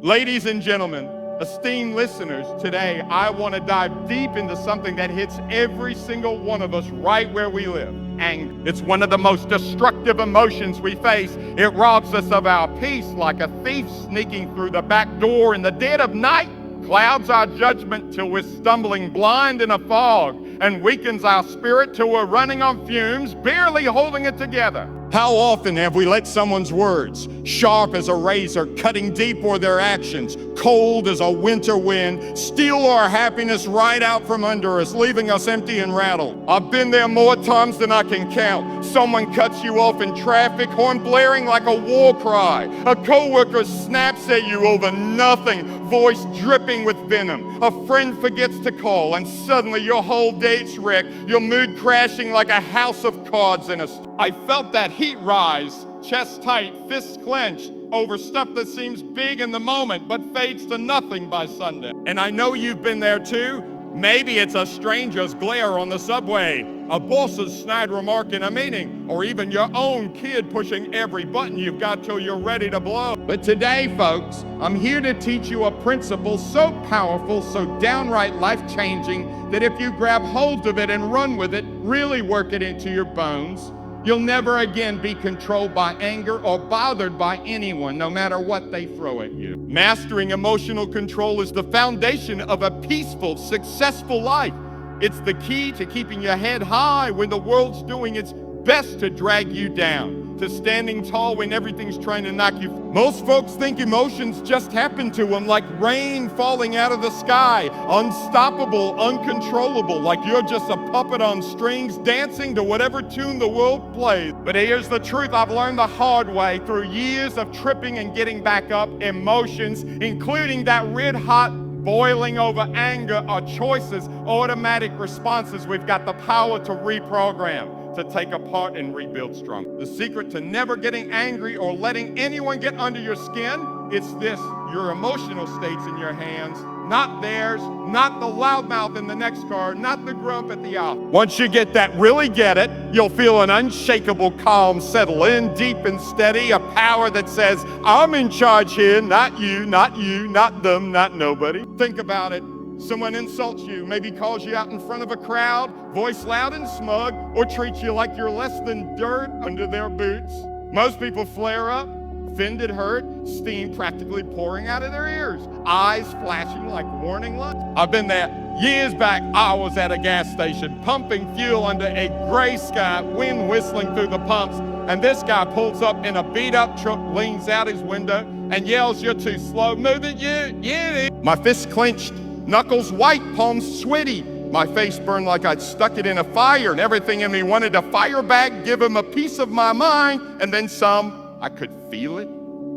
Ladies and gentlemen, esteemed listeners, today I want to dive deep into something that hits every single one of us right where we live. Anger. It's one of the most destructive emotions we face. It robs us of our peace like a thief sneaking through the back door in the dead of night, clouds our judgment till we're stumbling blind in a fog, and weakens our spirit till we're running on fumes, barely holding it together. How often have we let someone's words, sharp as a razor, cutting deep, or their actions, cold as a winter wind, steal our happiness right out from under us, leaving us empty and rattled? I've been there more times than I can count. Someone cuts you off in traffic, horn blaring like a war cry. A coworker snaps at you over nothing, voice dripping with venom. A friend forgets to call, and suddenly your whole day's wrecked, your mood crashing like a house of cards in a storm. I felt that heat rise, chest tight, fists clenched, over stuff that seems big in the moment but fades to nothing by Sunday. And I know you've been there too. Maybe it's a stranger's glare on the subway, a boss's snide remark in a meeting, or even your own kid pushing every button you've got till you're ready to blow. But today, folks, I'm here to teach you a principle so powerful, so downright life-changing, that if you grab hold of it and run with it, really work it into your bones, you'll never again be controlled by anger or bothered by anyone, no matter what they throw at you. Mastering emotional control is the foundation of a peaceful, successful life. It's the key to keeping your head high when the world's doing its best to drag you down, to standing tall when everything's trying to knock you. Most folks think emotions just happen to them like rain falling out of the sky, unstoppable, uncontrollable, like you're just a puppet on strings dancing to whatever tune the world plays. But here's the truth I've learned the hard way through years of tripping and getting back up. Emotions, including that red hot boiling over anger, are choices, automatic responses we've got the power to reprogram, to take apart and rebuild strong. The secret to never getting angry or letting anyone get under your skin, it's this: your emotional state's in your hands, not theirs, not the loudmouth in the next car, not the grump at the office. Once you really get it, you'll feel an unshakable calm settle in, deep and steady, a power that says, I'm in charge here, not you, not them, not nobody. Think about it. Someone insults you, maybe calls you out in front of a crowd, voice loud and smug, or treats you like you're less than dirt under their boots. Most people flare up, offended, hurt, steam practically pouring out of their ears, eyes flashing like warning lights. I've been there. Years back, I was at a gas station pumping fuel under a gray sky, wind whistling through the pumps, and this guy pulls up in a beat-up truck, leans out his window, and yells, "You're too slow, move it, you." My fists clenched, knuckles white, palms sweaty. My face burned like I'd stuck it in a fire, and everything in me wanted to fire back, give him a piece of my mind, and then some. I could feel it,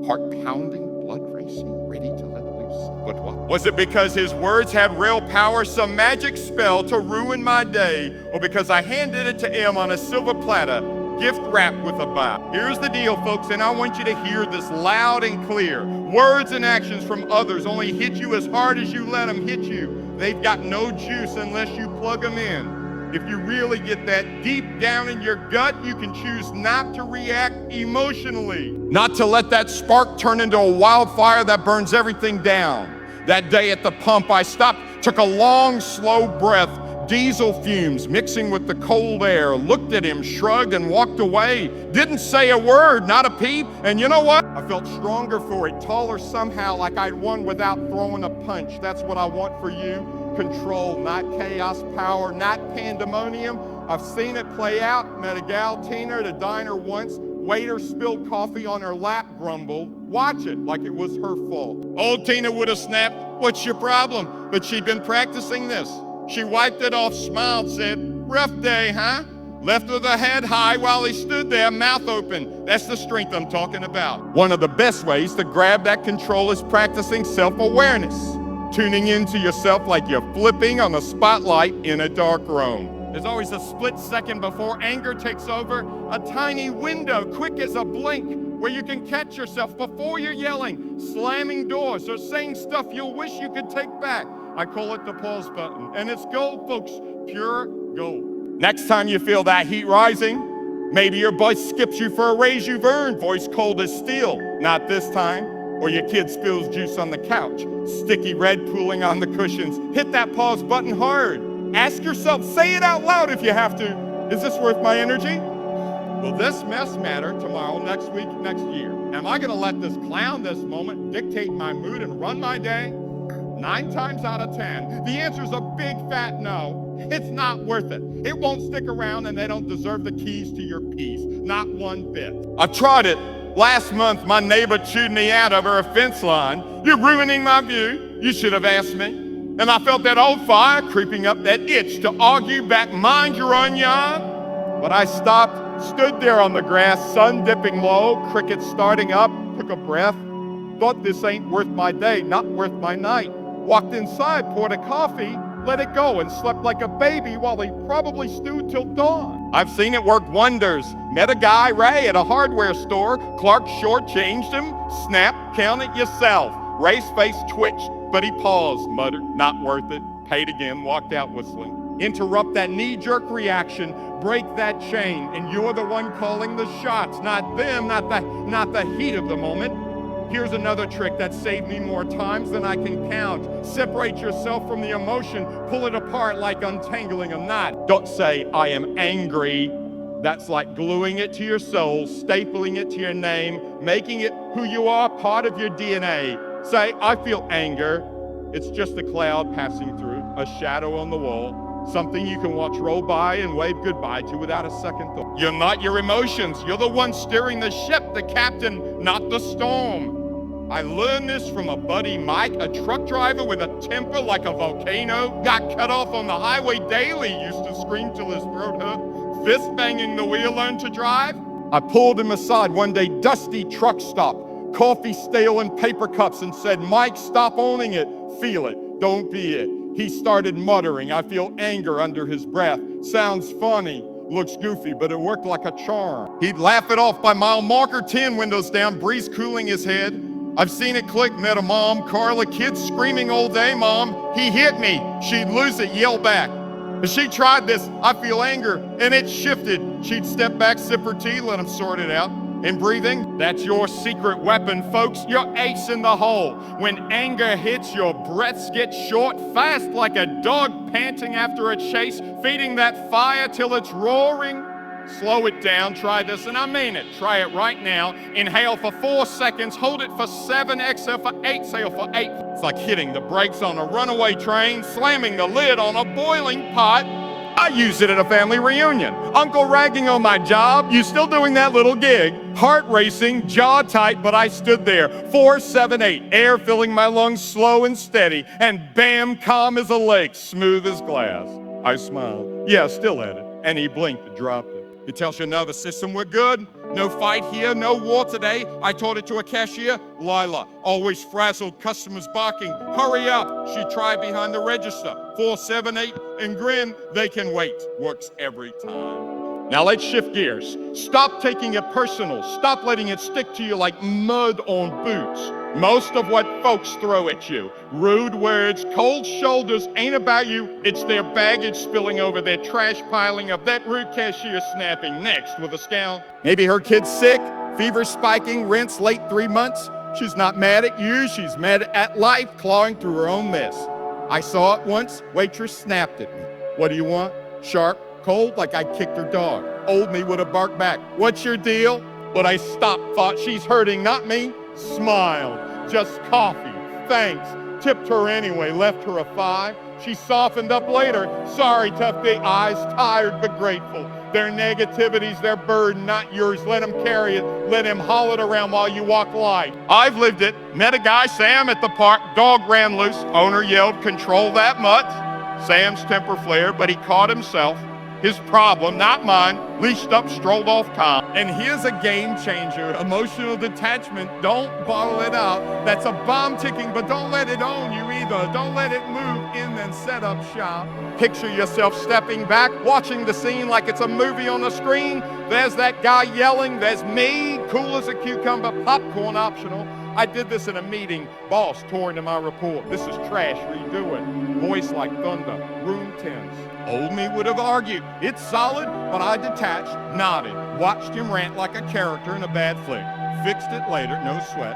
heart pounding, blood racing, ready to let loose. But what? Was it because his words had real power, some magic spell to ruin my day, or because I handed it to him on a silver platter, gift wrapped with a bow? Here's the deal, folks, and I want you to hear this loud and clear. Words and actions from others only hit you as hard as you let them hit you. They've got no juice unless you plug them in. If you really get that deep down in your gut, you can choose not to react emotionally, not to let that spark turn into a wildfire that burns everything down. That day at the pump, I stopped, took a long, slow breath, diesel fumes mixing with the cold air, looked at him, shrugged, and walked away. Didn't say a word, not a peep. And you know what? I felt stronger for it, taller somehow, like I'd won without throwing a punch. That's what I want for you. Control, not chaos, power, not pandemonium. I've seen it play out. Met a gal, Tina, at a diner once. Waiter spilled coffee on her lap, grumbled. Watch it, like it was her fault. Old Tina would have snapped, "What's your problem?" But she'd been practicing this. She wiped it off, smiled, said, "Rough day, huh?" Left with her head high while he stood there, mouth open. That's the strength I'm talking about. One of the best ways to grab that control is practicing self-awareness. Tuning into yourself like you're flipping on a spotlight in a dark room. There's always a split second before anger takes over, a tiny window, quick as a blink, where you can catch yourself before you're yelling, slamming doors, or saying stuff you'll wish you could take back. I call it the pause button, and it's gold, folks, pure gold. Next time you feel that heat rising, maybe your boss skips you for a raise you've earned, voice cold as steel. Not this time. Or your kid spills juice on the couch, sticky red pooling on the cushions. Hit that pause button hard. Ask yourself, say it out loud if you have to, is this worth my energy? Will this mess matter tomorrow, next week, next year? Am I gonna let this clown, this moment, dictate my mood and run my day? 9 times out of 10, the answer is a big fat no. It's not worth it. It won't stick around and they don't deserve the keys to your peace. Not one bit. I've tried it. Last month, my neighbor chewed me out over a fence line. You're ruining my view. You should have asked me. And I felt that old fire creeping up, that itch to argue back, mind your own yard. But I stopped, stood there on the grass, sun dipping low, crickets starting up, took a breath, thought this ain't worth my day, not worth my night. Walked inside, poured a coffee, let it go, and slept like a baby while he probably stewed till dawn. I've seen it work wonders. Met a guy, Ray, at a hardware store. Clark shortchanged him. Snap, count it yourself. Ray's face twitched, but he paused, muttered, not worth it. Paid again, walked out whistling. Interrupt that knee-jerk reaction, break that chain, and you're the one calling the shots, not them, not the heat of the moment. Here's another trick that saved me more times than I can count. Separate yourself from the emotion, pull it apart like untangling a knot. Don't say, I am angry. That's like gluing it to your soul, stapling it to your name, making it who you are, part of your DNA. Say, I feel anger. It's just a cloud passing through, a shadow on the wall, something you can watch roll by and wave goodbye to without a second thought. You're not your emotions. You're the one steering the ship, the captain, not the storm. I learned this from a buddy, Mike, a truck driver with a temper like a volcano, got cut off on the highway daily, used to scream till his throat hurt, fist banging the wheel, learned to drive. I pulled him aside one day, dusty truck stop, coffee stale in paper cups, and said, Mike, stop owning it, feel it, don't be it. He started muttering, I feel anger under his breath. Sounds funny, looks goofy, but it worked like a charm. He'd laugh it off by mile marker 10, windows down, breeze cooling his head. I've seen it click, met a mom, Carla, kids screaming all day, Mom, he hit me. She'd lose it, yell back. If she tried this, I feel anger, and it shifted. She'd step back, sip her tea, let him sort it out. And breathing, that's your secret weapon, folks, your ace in the hole. When anger hits, your breaths get short, fast like a dog panting after a chase, feeding that fire till it's roaring. Slow it down, try this, and I mean it. Try it right now. Inhale for 4 seconds, hold it for 7, exhale for 8, exhale for 8. It's like hitting the brakes on a runaway train, slamming the lid on a boiling pot. I use it at a family reunion. Uncle ragging on my job, you still doing that little gig? Heart racing, jaw tight, but I stood there. 4, 7, 8, air filling my lungs slow and steady, and bam, calm as a lake, smooth as glass. I smiled. Yeah, still at it. And he blinked and dropped it. It tells your nervous system we're good. No fight here, no war today. I taught it to a cashier, Lila, always frazzled, customers barking, hurry up. She tried behind the register, 4, 7, 8, and grin, they can wait. Works every time. Now let's shift gears. Stop taking it personal. Stop letting it stick to you like mud on boots. Most of what folks throw at you, rude words, cold shoulders, ain't about you. It's their baggage spilling over, their trash piling up, that rude cashier snapping next with a scowl. Maybe her kid's sick, fever spiking, rent's late 3 months. She's not mad at you, she's mad at life, clawing through her own mess. I saw it once, waitress snapped at me. What do you want? Sharp, cold, like I kicked her dog. Old me would have barked back. What's your deal? But I stopped, thought she's hurting, not me. Smiled, just coffee, thanks. Tipped her anyway, left her a 5. She softened up later. Sorry, tough big eyes, tired but grateful. Their negativity's their burden, not yours. Let them carry it. Let him haul it around while you walk light. I've lived it. Met a guy, Sam, at the park. Dog ran loose. Owner yelled, control that mutt. Sam's temper flared, but he caught himself. His problem, not mine, leashed up, strolled off calm. And here's a game changer, emotional detachment. Don't bottle it up. That's a bomb ticking, but don't let it own you either. Don't let it move in, then set up shop. Picture yourself stepping back, watching the scene like it's a movie on the screen. There's that guy yelling, there's me, cool as a cucumber, popcorn optional. I did this in a meeting. Boss tore into my report. This is trash, redo it. Voice like thunder, room tense. Old me would have argued. It's solid, but I detached, nodded, watched him rant like a character in a bad flick. Fixed it later, no sweat.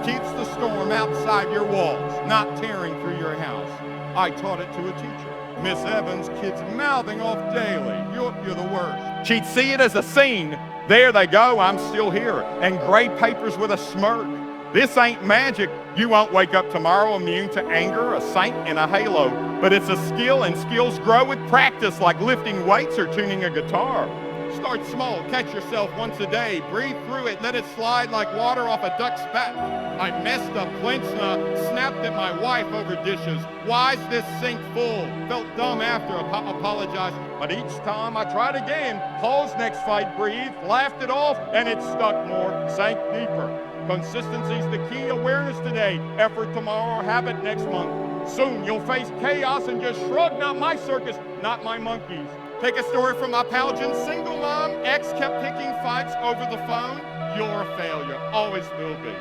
Keeps the storm outside your walls, not tearing through your house. I taught it to a teacher. Miss Evans, kids mouthing off daily. You're the worst. She'd see it as a scene. There they go, I'm still here. And gray papers with a smirk. This ain't magic. You won't wake up tomorrow immune to anger, a saint in a halo. But it's a skill, and skills grow with practice, like lifting weights or tuning a guitar. Start small, catch yourself once a day. Breathe through it, let it slide like water off a duck's back. I messed up, clenched, snapped at my wife over dishes. Why's this sink full? Felt dumb after, apologized. But each time I tried again, pause next fight, breathe, laughed it off, and it stuck more, sank deeper. Consistency's the key, awareness today, effort tomorrow, habit next month. Soon you'll face chaos and just shrug, not my circus, not my monkeys. Take a story from my pal Jen, single mom, ex kept picking fights over the phone. You're a failure, always will be.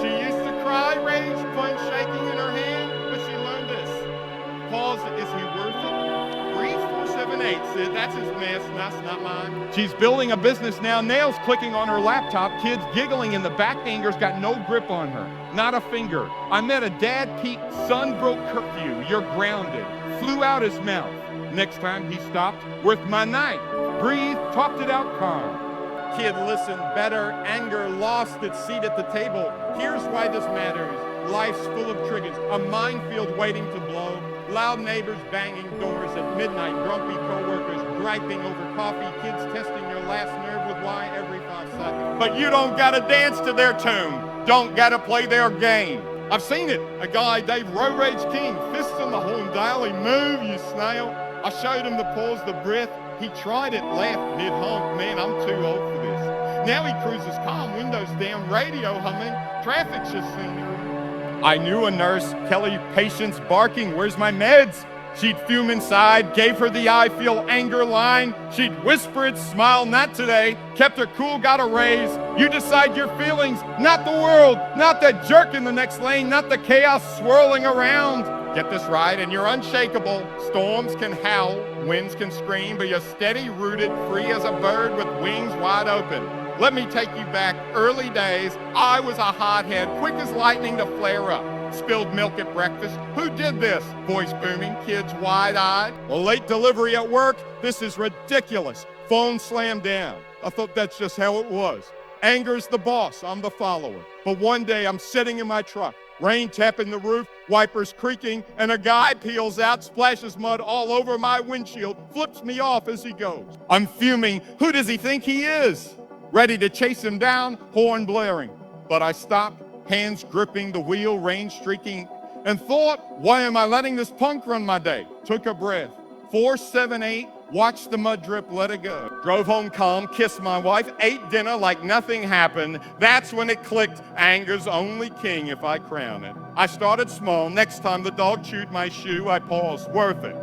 She used to cry, rage, phone shaking in her hand, but she learned this. Pause, is he worth it? Breathe 478, Sid, that's his mess, that's not mine. She's building a business now, nails clicking on her laptop, kids giggling in the back, anger's got no grip on her, not a finger. I met a dad, Pete, son broke curfew, you're grounded, flew out his mouth. Next time he stopped, worth my night. Breathe, talked it out calm. Kid listened better, anger lost its seat at the table. Here's why this matters. Life's full of triggers, a minefield waiting to blow. Loud neighbors banging doors at midnight, grumpy co-workers griping over coffee, kids testing your last nerve with why every 5 seconds. But you don't gotta dance to their tune, don't gotta play their game. I've seen it, a guy, Dave Road Rage King, fists in the horn daily, move you snail. I showed him the pause, the breath. He tried it, laughed mid-honk. Man, I'm too old for this. Now he cruises calm, windows down, radio humming. Traffic's just scenery. I knew a nurse, Kelly, patients barking, where's my meds? She'd fume inside, gave her the I feel anger line. She'd whisper it, smile, not today. Kept her cool, got a raise. You decide your feelings, not the world. Not that jerk in the next lane, not the chaos swirling around. Get this right and you're unshakable. Storms can howl, winds can scream, but you're steady, rooted, free as a bird with wings wide open. Let me take you back early days. I was a hothead, quick as lightning to flare up. Spilled milk at breakfast. Who did this? Voice booming, kids wide-eyed. A late delivery at work. This is ridiculous. Phone slammed down. I thought that's just how it was. Anger's the boss, I'm the follower. But one day I'm sitting in my truck. Rain tapping the roof, wipers creaking, and a guy peels out, splashes mud all over my windshield, flips me off as he goes. I'm fuming. Who does he think he is? Ready to chase him down, horn blaring. But I stopped, hands gripping the wheel, rain streaking, and thought, why am I letting this punk run my day? Took a breath. 478, watched the mud drip, let it go. Drove home calm, kissed my wife, ate dinner like nothing happened. That's when it clicked, anger's only king if I crown it. I started small, next time the dog chewed my shoe, I paused, worth it.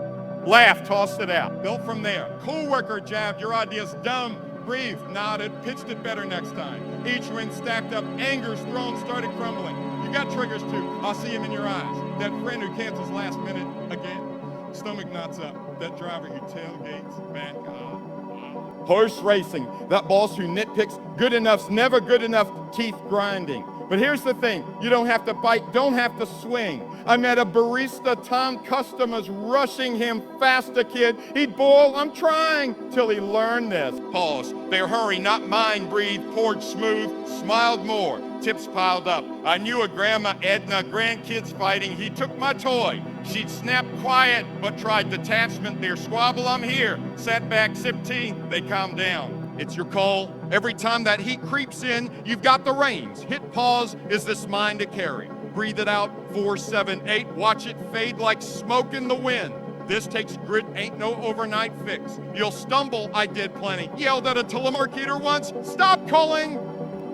Laughed, tossed it out, built from there. Co-worker jabbed, your idea's dumb. Breathed, nodded, pitched it better next time. Each win stacked up, anger's throne started crumbling. You got triggers too, I'll see him in your eyes. That friend who cancels last minute again. Stomach knots up, that driver who tailgates back up. Horse racing, that boss who nitpicks, good enough's never good enough, teeth grinding. But here's the thing, you don't have to bite, don't have to swing. I met a barista, Tom customers rushing him faster, kid. He'd boil, I'm trying, till he learned this. Pause, their hurry, not mine, breathe, poured smooth, smiled more, tips piled up. I knew a grandma, Edna, grandkids fighting, he took my toy. She'd snap quiet, but tried detachment, their squabble, I'm here. Sat back, sipped tea, they calmed down. It's your call. Every time that heat creeps in, you've got the reins. Hit pause, is this mine to carry? Breathe it out, 478, watch it fade like smoke in the wind. This takes grit, ain't no overnight fix. You'll stumble, I did plenty. Yelled at a telemarketer once, stop calling.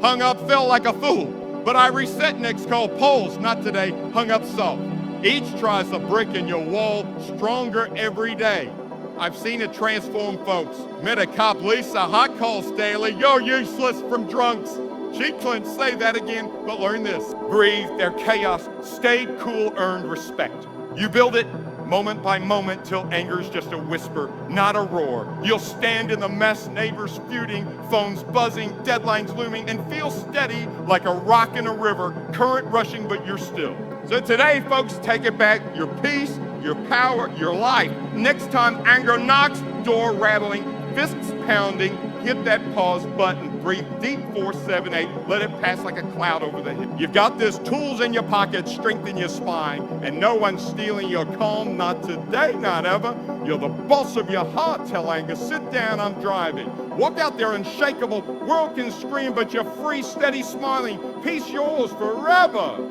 Hung up, fell like a fool. But I reset next call, polls, not today, hung up soft. Each tries a brick in your wall, stronger every day. I've seen it transform folks. Met a cop, Lisa, hot calls daily. You're useless from drunks. She couldn't say that again, but learn this. Breathe, their chaos, stayed cool, earned respect. You build it, moment by moment till anger's just a whisper, not a roar. You'll stand in the mess, neighbors feuding, phones buzzing, deadlines looming, and feel steady like a rock in a river, current rushing, but you're still. So today, folks, take it back. Your peace, your power, your life. Next time anger knocks, door rattling, fists pounding, hit that pause button, breathe deep, 4, 7, 8, let it pass like a cloud over the hip. You've got this, tools in your pocket, strength in your spine, and no one's stealing your calm, not today, not ever. You're the boss of your heart, tell anger, sit down, I'm driving. Walk out there unshakable, world can scream, but you're free, steady, smiling, peace yours forever.